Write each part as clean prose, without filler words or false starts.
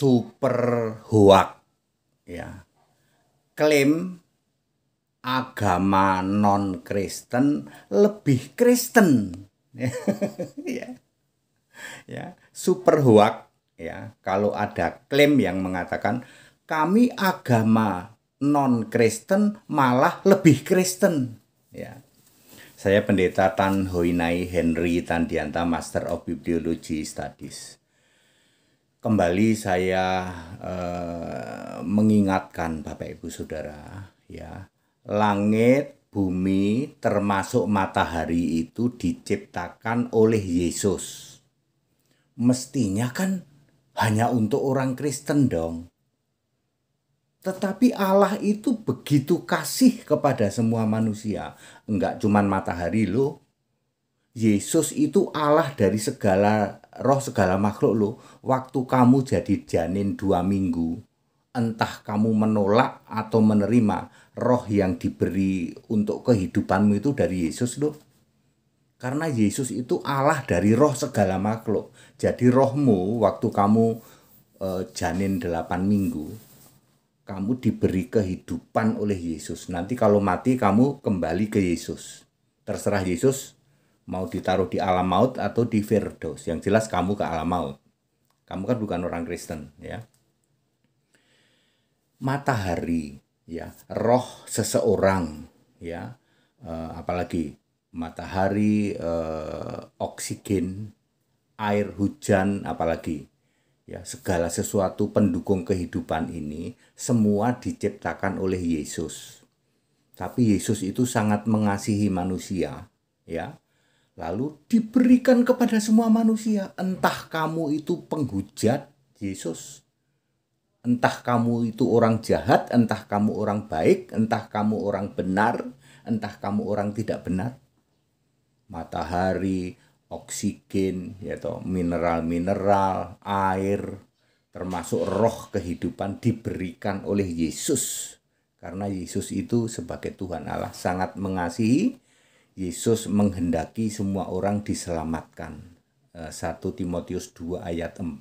super hoak ya. Klaim agama non Kristen lebih Kristen. Ya. Ya, super hoak ya. Kalau ada klaim yang mengatakan kami agama non Kristen malah lebih Kristen ya. Saya Pendeta Tan Hoinai Henry Tandianta, Master of Bibliology Studies. Kembali saya mengingatkan Bapak Ibu Saudara ya, langit, bumi, termasuk matahari itu diciptakan oleh Yesus. Mestinya kan hanya untuk orang Kristen dong. Tetapi Allah itu begitu kasih kepada semua manusia. Enggak cuman matahari loh. Yesus itu Allah dari segala roh, segala makhluk loh. Waktu kamu jadi janin 2 minggu, entah kamu menolak atau menerima, roh yang diberi untuk kehidupanmu itu dari Yesus loh. Karena Yesus itu Allah dari roh segala makhluk. Jadi rohmu waktu kamu janin 8 minggu, kamu diberi kehidupan oleh Yesus. Nanti kalau mati kamu kembali ke Yesus. Terserah Yesus mau ditaruh di alam maut atau di Firdaus. Yang jelas kamu ke alam maut. Kamu kan bukan orang Kristen ya. Matahari ya, roh seseorang ya. Apalagi matahari, oksigen, air, hujan, apalagi ya, segala sesuatu pendukung kehidupan ini semua diciptakan oleh Yesus. Tapi Yesus itu sangat mengasihi manusia ya. Lalu diberikan kepada semua manusia. Entah kamu itu penghujat Yesus, entah kamu itu orang jahat, entah kamu orang baik, entah kamu orang benar, entah kamu orang tidak benar. Matahari, oksigen, yaitu mineral-mineral, air, termasuk roh kehidupan diberikan oleh Yesus. Karena Yesus itu sebagai Tuhan Allah sangat mengasihi. Yesus menghendaki semua orang diselamatkan. 1 Timotius 2 ayat 4.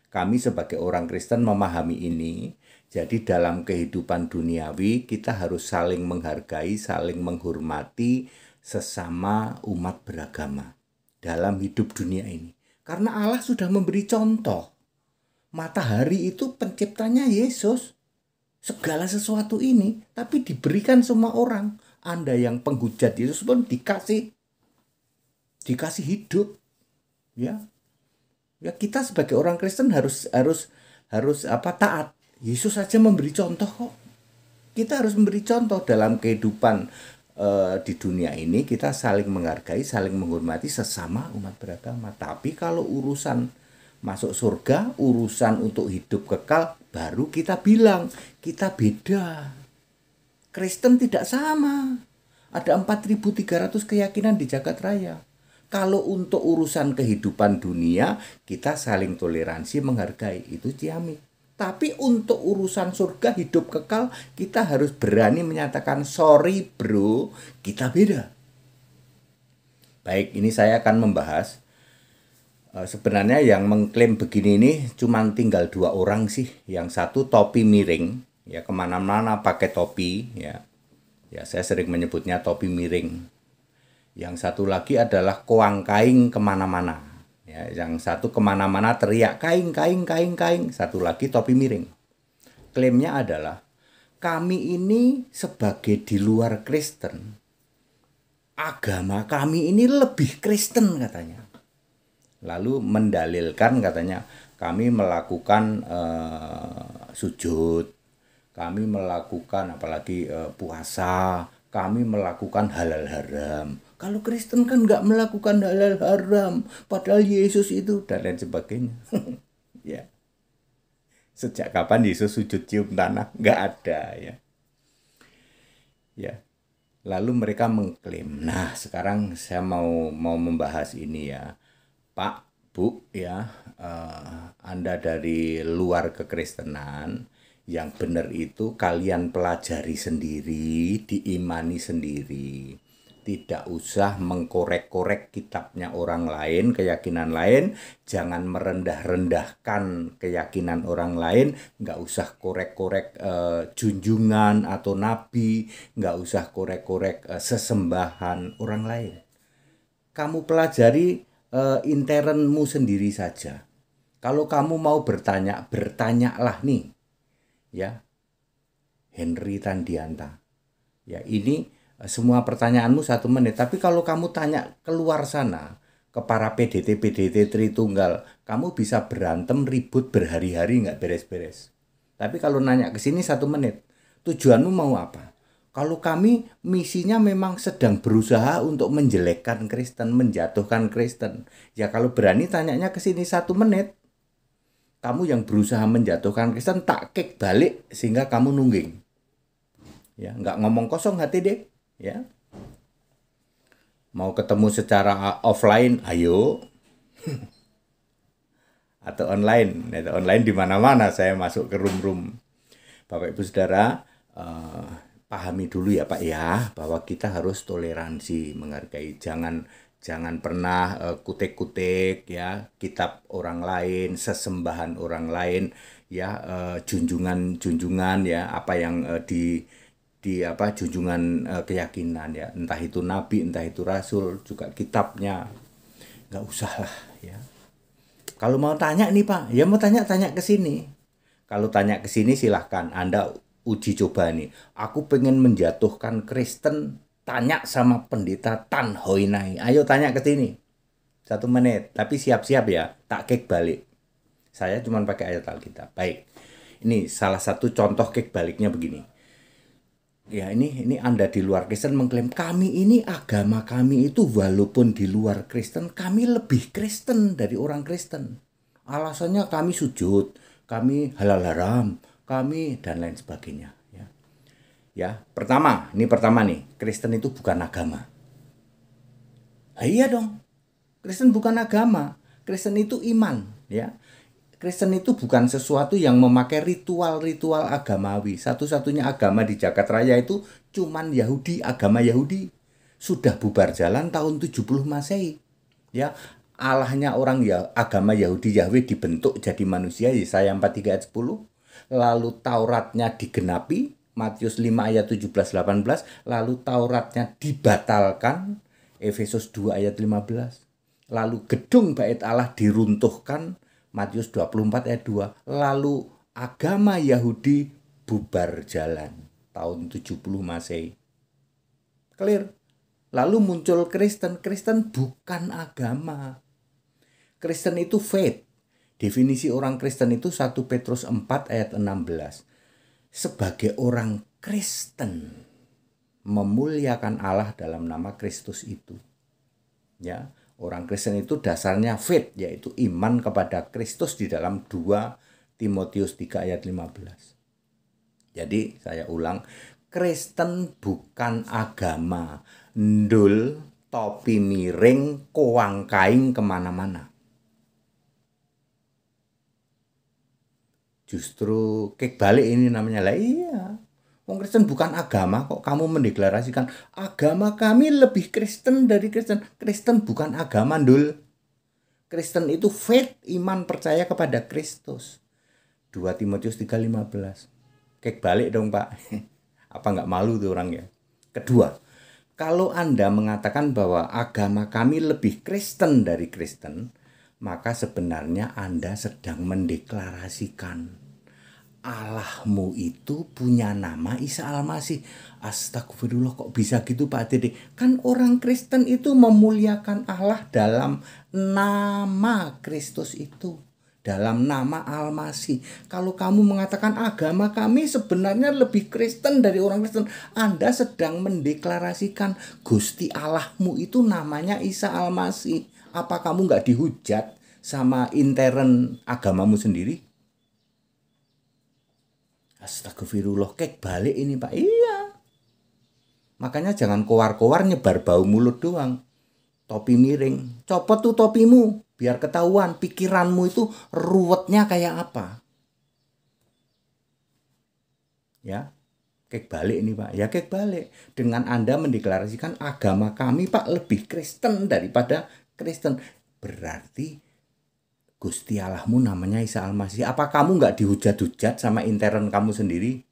Kami sebagai orang Kristen memahami ini. Jadi dalam kehidupan duniawi kita harus saling menghargai, saling menghormati sesama umat beragama dalam hidup dunia ini. Karena Allah sudah memberi contoh. Matahari itu penciptanya Yesus. Segala sesuatu ini tapi diberikan semua orang. Anda yang penghujat Yesus pun dikasih hidup. Ya. Ya, kita sebagai orang Kristen harus taat. Yesus saja memberi contoh kok. Kita harus memberi contoh dalam kehidupan di dunia ini. Kita saling menghargai, saling menghormati sesama umat beragama. Tapi kalau urusan masuk surga, urusan untuk hidup kekal, baru kita bilang kita beda. Kristen tidak sama. Ada 4.300 keyakinan di jagat raya. Kalau untuk urusan kehidupan dunia, kita saling toleransi, menghargai. Itu ciamik. Tapi untuk urusan surga, hidup kekal, kita harus berani menyatakan, sorry bro, kita beda. Baik, ini saya akan membahas. Sebenarnya yang mengklaim begini ini cuma tinggal 2 orang sih. Yang satu topi miring, ya kemana-mana pakai topi, ya. Ya saya sering menyebutnya topi miring. Yang satu lagi adalah koang kaing kemana-mana. Ya, yang satu kemana-mana teriak kaing, kaing, kaing, kaing. Satu lagi topi miring. Klaimnya adalah kami ini sebagai di luar Kristen, agama kami ini lebih Kristen katanya. Lalu mendalilkan katanya kami melakukan sujud, kami melakukan apalagi puasa, kami melakukan halal haram. Kalau Kristen kan nggak melakukan halal haram, padahal Yesus itu dan lain sebagainya. Ya. Sejak kapan Yesus sujud cium tanah? Nggak ada ya. Ya. Lalu mereka mengklaim. Nah, sekarang saya mau membahas ini ya. Pak, Bu, ya, Anda dari luar kekristenan, yang benar itu kalian pelajari sendiri, diimani sendiri. tidak usah mengkorek-korek kitabnya orang lain, keyakinan lain, jangan merendah-rendahkan keyakinan orang lain, nggak usah korek-korek junjungan atau nabi, nggak usah korek-korek sesembahan orang lain. Kamu pelajari internmu sendiri saja. Kalau kamu mau bertanya, bertanyalah nih, ya, Henry Tandianta. Ya, ini semua pertanyaanmu 1 menit. Tapi kalau kamu tanya keluar sana ke para PDT Tritunggal, kamu bisa berantem ribut berhari-hari nggak beres-beres. Tapi kalau nanya ke sini 1 menit, tujuanmu mau apa? Kalau kami misinya memang sedang berusaha untuk menjelekkan Kristen, menjatuhkan Kristen. Ya kalau berani tanyanya ke sini 1 menit, kamu yang berusaha menjatuhkan Kristen tak kick balik sehingga kamu nungging. Ya, nggak ngomong kosong hati deh. Ya, mau ketemu secara offline, ayo. Atau online, online di mana-mana saya masuk ke room-room. Bapak Ibu Saudara, pahami dulu ya Pak ya, bahwa kita harus toleransi, menghargai. Jangan pernah kutik-kutik ya kitab orang lain, sesembahan orang lain ya, junjungan ya, apa yang junjungan keyakinan ya, entah itu nabi, entah itu rasul, juga kitabnya. Nggak usah lah ya. Kalau mau tanya nih Pak, ya mau tanya ke sini. Kalau tanya ke sini silahkan Anda uji coba nih. Aku pengen menjatuhkan Kristen, tanya sama pendeta Tan Hoinai. Ayo tanya ke sini. 1 menit, tapi siap-siap ya, tak kick balik. Saya cuma pakai ayat Alkitab. Baik. Ini salah satu contoh kick baliknya begini. Ya ini Anda di luar Kristen mengklaim agama kami itu walaupun di luar Kristen, kami lebih Kristen dari orang Kristen. Alasannya kami sujud, kami halal haram, kami dan lain sebagainya. Ya, pertama nih, Kristen itu bukan agama. Iya dong, Kristen bukan agama, Kristen itu iman. Ya, Kristen itu bukan sesuatu yang memakai ritual-ritual agamawi. Satu-satunya agama di Jagat Raya itu cuman Yahudi, agama Yahudi. Sudah bubar jalan tahun 70 Masehi. Ya, Allahnya orang ya, agama Yahudi Yahweh dibentuk jadi manusia, Yesaya 43 ayat 10. Lalu Tauratnya digenapi, Matius 5 ayat 17-18. Lalu Tauratnya dibatalkan, Efesus 2 ayat 15. Lalu gedung bait Allah diruntuhkan, Matius 24 ayat 2. Lalu agama Yahudi bubar jalan tahun 70 Masehi. Clear? Lalu muncul Kristen. Kristen bukan agama. Kristen itu faith. Definisi orang Kristen itu 1 Petrus 4 ayat 16. Sebagai orang Kristen memuliakan Allah dalam nama Kristus itu. Ya. Orang Kristen itu dasarnya faith, yaitu iman kepada Kristus di dalam 2 Timotius 3 ayat 15. Jadi saya ulang, Kristen bukan agama. Ndul, topi miring, koang kaing kemana-mana. Justru kick balik ini namanya lah iya. Wong Kristen bukan agama kok kamu mendeklarasikan agama kami lebih Kristen dari Kristen. Kristen bukan agama, Ndul. Kristen itu faith, iman percaya kepada Kristus. 2 Timotius 3:15. Kick balik dong Pak. Apa nggak malu tuh orang ya? Kedua, kalau Anda mengatakan bahwa agama kami lebih Kristen dari Kristen, maka sebenarnya Anda sedang mendeklarasikan Allahmu itu punya nama Isa Al-Masih. Astagfirullah, kok bisa gitu Pak Dede? Kan orang Kristen itu memuliakan Allah dalam nama Kristus itu, dalam nama Al-Masih. Kalau kamu mengatakan agama kami sebenarnya lebih Kristen dari orang Kristen, Anda sedang mendeklarasikan Gusti Allahmu itu namanya Isa Al-Masih. Apa kamu nggak dihujat sama intern agamamu sendiri? Astagfirullah, kek balik ini Pak. Iya. Makanya jangan kowar-kowar nyebar bau mulut doang. Topi miring. Copot tuh topimu. Biar ketahuan pikiranmu itu ruwetnya kayak apa. Ya. Kek balik nih Pak, ya kek balik. Dengan Anda mendeklarasikan agama kami Pak lebih Kristen daripada Kristen. Berarti Gusti Allahmu namanya Isa Al-Masih. Apa kamu nggak dihujat-hujat sama intern kamu sendiri?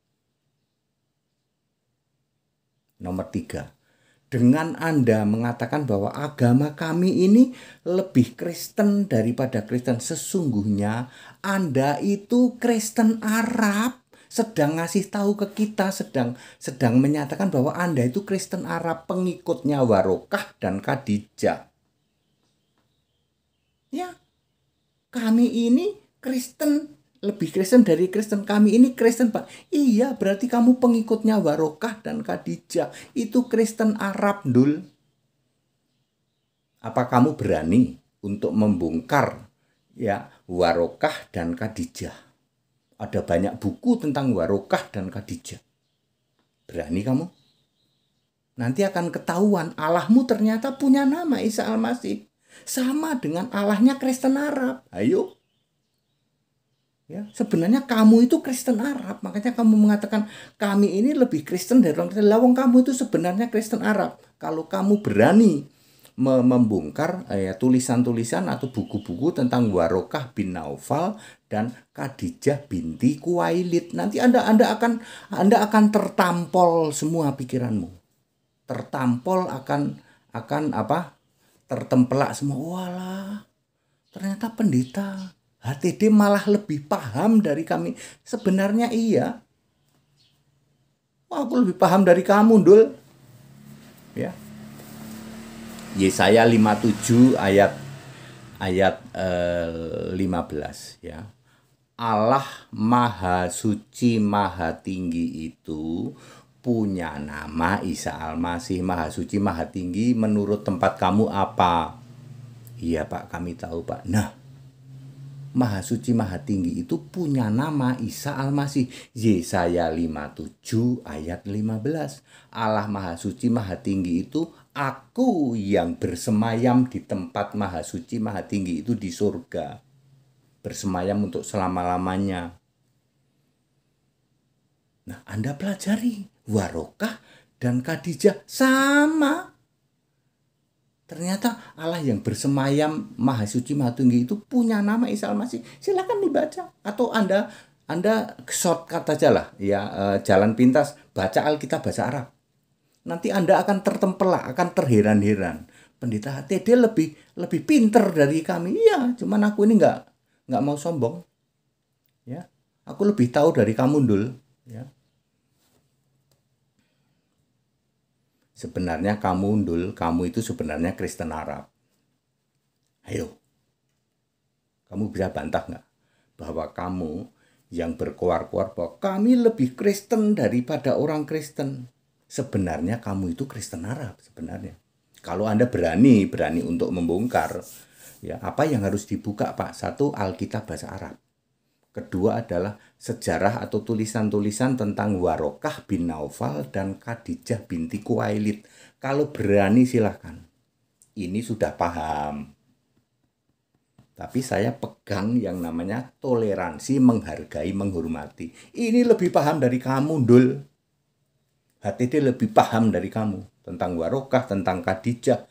Nomor 3. Dengan Anda mengatakan bahwa agama kami ini lebih Kristen daripada Kristen. Sesungguhnya Anda itu Kristen Arab. Sedang ngasih tahu ke kita, sedang menyatakan bahwa Anda itu Kristen Arab, pengikutnya Warokah dan Khadijah. Ya, kami ini Kristen, lebih Kristen dari Kristen. Kami ini Kristen Pak. Iya, berarti kamu pengikutnya Warokah dan Khadijah. Itu Kristen Arab, Dul. Apa kamu berani untuk membongkar ya Warokah dan Khadijah? Ada banyak buku tentang Warokah dan Khadijah. Berani kamu? Nanti akan ketahuan Allahmu ternyata punya nama Isa Al-Masih. Sama dengan Allahnya Kristen Arab. Ayo. Ya, sebenarnya kamu itu Kristen Arab. Makanya kamu mengatakan kami ini lebih Kristen dari orang Kristen. Lawang kamu itu sebenarnya Kristen Arab. Kalau kamu berani membongkar tulisan-tulisan atau buku-buku tentang Warokah bin Naufal dan Khadijah binti Khuwailid, nanti Anda akan tertampol semua pikiranmu, tertampol akan apa? Tertempelak semua. Walah, ternyata pendeta HTD malah lebih paham dari kami. Sebenarnya iya. Wah, aku lebih paham dari kamu, Dul. Ya. Yesaya 57 ayat 15 ya. Allah Maha Suci Maha Tinggi itu punya nama Isa Al-Masih. Maha Suci Maha Tinggi menurut tempat kamu apa? Iya Pak, kami tahu Pak. Nah, Maha Suci Maha Tinggi itu punya nama Isa Al-Masih. Yesaya 57 ayat 15. Allah Maha Suci Maha Tinggi itu aku yang bersemayam di tempat Maha Suci Maha Tinggi itu di surga. Bersemayam untuk selama-lamanya. Nah, Anda pelajari. Warokah dan Khadijah sama. Ternyata Allah yang bersemayam Maha Suci Maha Tinggi itu punya nama Isa Al-Masih. Silakan dibaca. Atau Anda shortcut aja lah. Ya, jalan pintas. Baca Alkitab bahasa Arab. Nanti Anda akan tertempelak, akan terheran-heran. Pendeta HTD lebih pinter dari kami. Iya, cuman aku ini nggak mau sombong. Ya, aku lebih tahu dari kamu, Dul. Ya. Sebenarnya kamu, Dul, kamu itu sebenarnya Kristen Arab. Ayo, kamu bisa bantah nggak bahwa kamu yang berkoar-koar bahwa kami lebih Kristen daripada orang Kristen. Sebenarnya kamu itu Kristen Arab sebenarnya. Kalau Anda berani untuk membongkar, ya apa yang harus dibuka Pak? Satu, Alkitab bahasa Arab. Kedua adalah sejarah atau tulisan-tulisan tentang Warokah bin Naufal dan Khadijah binti Khuwailid. Kalau berani silahkan. Ini sudah paham. Tapi saya pegang yang namanya toleransi, menghargai, menghormati. Ini lebih paham dari kamu, Dul. HTD lebih paham dari kamu tentang Warokah, tentang Khadijah.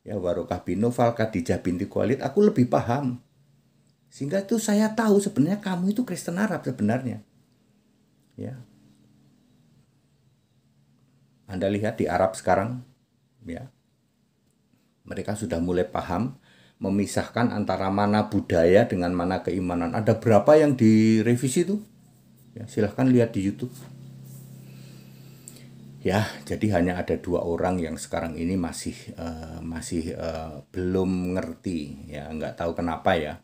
Ya, Warokah bin Naufal, Khadijah binti Khuwailid, aku lebih paham. Sehingga itu saya tahu sebenarnya kamu itu Kristen Arab sebenarnya. Ya. Anda lihat di Arab sekarang, ya. Mereka sudah mulai paham memisahkan antara mana budaya dengan mana keimanan. Ada berapa yang direvisi itu? Ya, silahkan lihat di YouTube. Ya, jadi hanya ada 2 orang yang sekarang ini masih belum ngerti, ya, nggak tahu kenapa ya.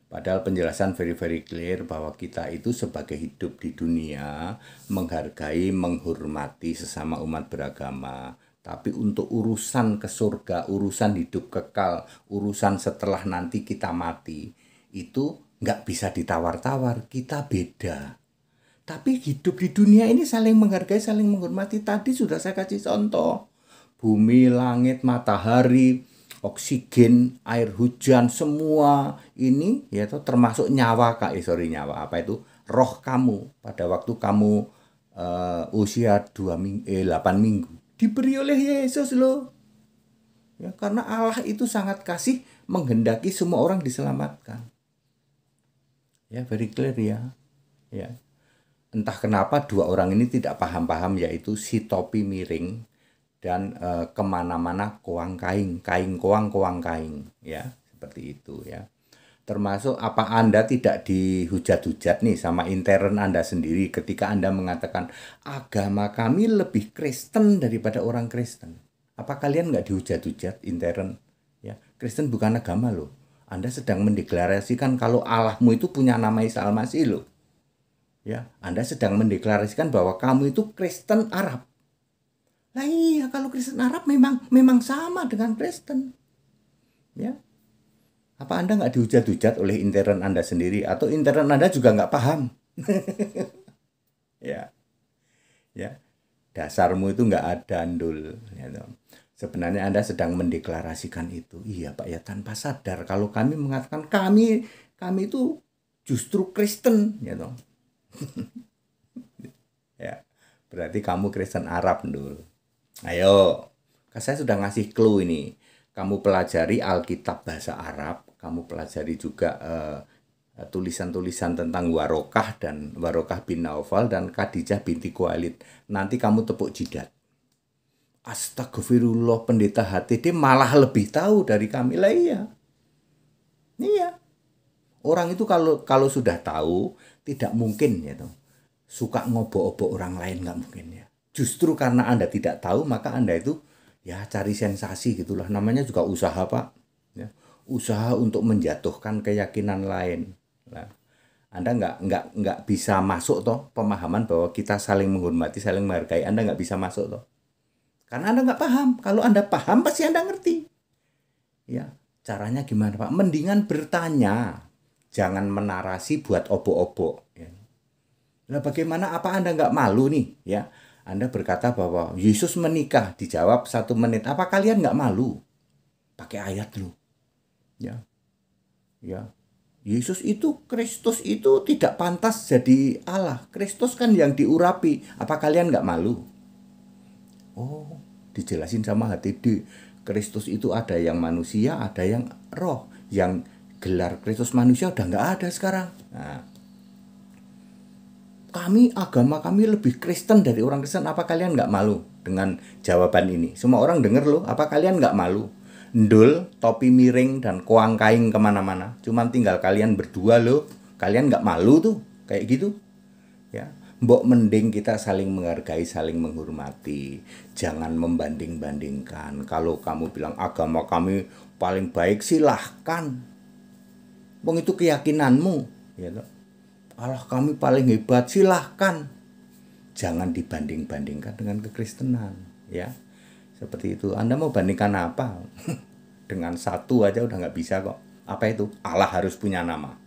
Padahal penjelasan very clear bahwa kita itu sebagai hidup di dunia menghargai, menghormati sesama umat beragama. Tapi untuk urusan ke surga, urusan hidup kekal, urusan setelah nanti kita mati, itu nggak bisa ditawar-tawar, kita beda. Tapi hidup di dunia ini saling menghargai, saling menghormati. Tadi sudah saya kasih contoh. Bumi, langit, matahari, oksigen, air hujan, semua ini ya termasuk nyawa nyawa apa itu roh kamu pada waktu kamu usia 8 minggu. Diberi oleh Yesus loh. Ya, karena Allah itu sangat kasih, menghendaki semua orang diselamatkan. Ya, very clear ya. Ya. Entah kenapa dua orang ini tidak paham-paham, yaitu si topi miring dan kemana-mana koang kaing, kaing koang kaing, ya seperti itu ya. Termasuk apa Anda tidak dihujat-hujat nih sama intern Anda sendiri ketika Anda mengatakan agama kami lebih Kristen daripada orang Kristen? Apa kalian nggak dihujat-hujat intern? Ya, Kristen bukan agama loh. Anda sedang mendeklarasikan kalau Allahmu itu punya nama Isa Al-Masih loh. Ya, Anda sedang mendeklarasikan bahwa kamu itu Kristen Arab. Nah iya, kalau Kristen Arab memang sama dengan Kristen. Ya. Apa Anda nggak dihujat-hujat oleh intern Anda sendiri atau intern Anda juga nggak paham? Ya. Ya. Dasarmu itu nggak ada andul. Ya, sebenarnya Anda sedang mendeklarasikan itu. Iya Pak ya, tanpa sadar kalau kami mengatakan kami itu justru Kristen, ya toh. Ya, berarti kamu Kristen Arab dulu. Ayo, saya sudah ngasih clue ini. Kamu pelajari Alkitab bahasa Arab, kamu pelajari juga tulisan-tulisan tentang Warokah dan Warokah bin Naufal dan Khadijah binti Khuwailid. Nanti kamu tepuk jidat. Astagfirullah, pendeta HTD malah lebih tahu dari kami lah. Iya. Iya. Orang itu kalau sudah tahu tidak mungkin ya toh, suka ngobok-obok orang lain, nggak mungkin ya. Justru karena Anda tidak tahu maka Anda itu ya cari sensasi gitulah, namanya juga usaha Pak. Ya. Usaha untuk menjatuhkan keyakinan lain. Nah, Anda nggak bisa masuk toh pemahaman bahwa kita saling menghormati, saling menghargai. Anda nggak bisa masuk toh. Karena Anda nggak paham. Kalau Anda paham pasti Anda ngerti. Ya, caranya gimana Pak? Mendingan bertanya. Jangan menarasi buat obok-obok. Ya. Nah bagaimana, apa Anda nggak malu nih? Ya, Anda berkata bahwa Yesus menikah, dijawab 1 menit. Apa kalian nggak malu? Pakai ayat loh. Ya, ya. Yesus itu, Kristus itu tidak pantas jadi Allah. Kristus kan yang diurapi. Apa kalian nggak malu? Oh, dijelasin sama HTD. Kristus itu ada yang manusia, ada yang roh. Yang gelar Kristus manusia udah nggak ada sekarang. Nah, agama kami lebih Kristen dari orang Kristen. Apa kalian nggak malu dengan jawaban ini? Semua orang denger loh. Apa kalian nggak malu? Ndul, topi miring, dan koang kaing kemana-mana. Cuman tinggal kalian berdua loh. Kalian nggak malu tuh kayak gitu? Ya, mbok mending kita saling menghargai, saling menghormati. Jangan membanding-bandingkan. Kalau kamu bilang agama kami paling baik, silahkan. Wong itu keyakinanmu, ya toh. Allah kami paling hebat, silahkan. Jangan dibanding-bandingkan dengan kekristenan, ya. Seperti itu. Anda mau bandingkan apa? Dengan satu aja udah nggak bisa kok. Apa itu? Allah harus punya nama,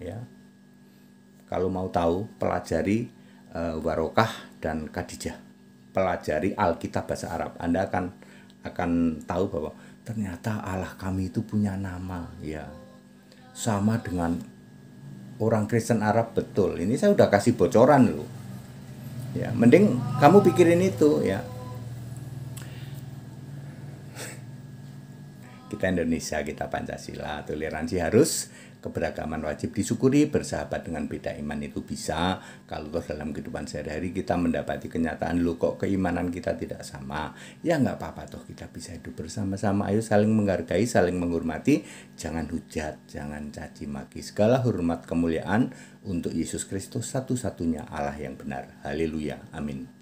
ya. Kalau mau tahu, pelajari Warokah dan Khadijah. Pelajari Alkitab bahasa Arab. Anda akan tahu bahwa ternyata Allah kami itu punya nama, ya. Sama dengan orang Kristen Arab, betul. Ini saya udah kasih bocoran loh. Ya, mending kamu pikirin itu ya. Kita Indonesia, kita Pancasila, toleransi harus, keberagaman wajib disyukuri, bersahabat dengan beda iman itu bisa. Kalau toh dalam kehidupan sehari-hari kita mendapati kenyataan, loh kok keimanan kita tidak sama, ya nggak apa-apa toh, kita bisa hidup bersama-sama. Ayo saling menghargai, saling menghormati, jangan hujat, jangan caci maki. Segala hormat kemuliaan untuk Yesus Kristus, satu-satunya Allah yang benar. Haleluya, amin.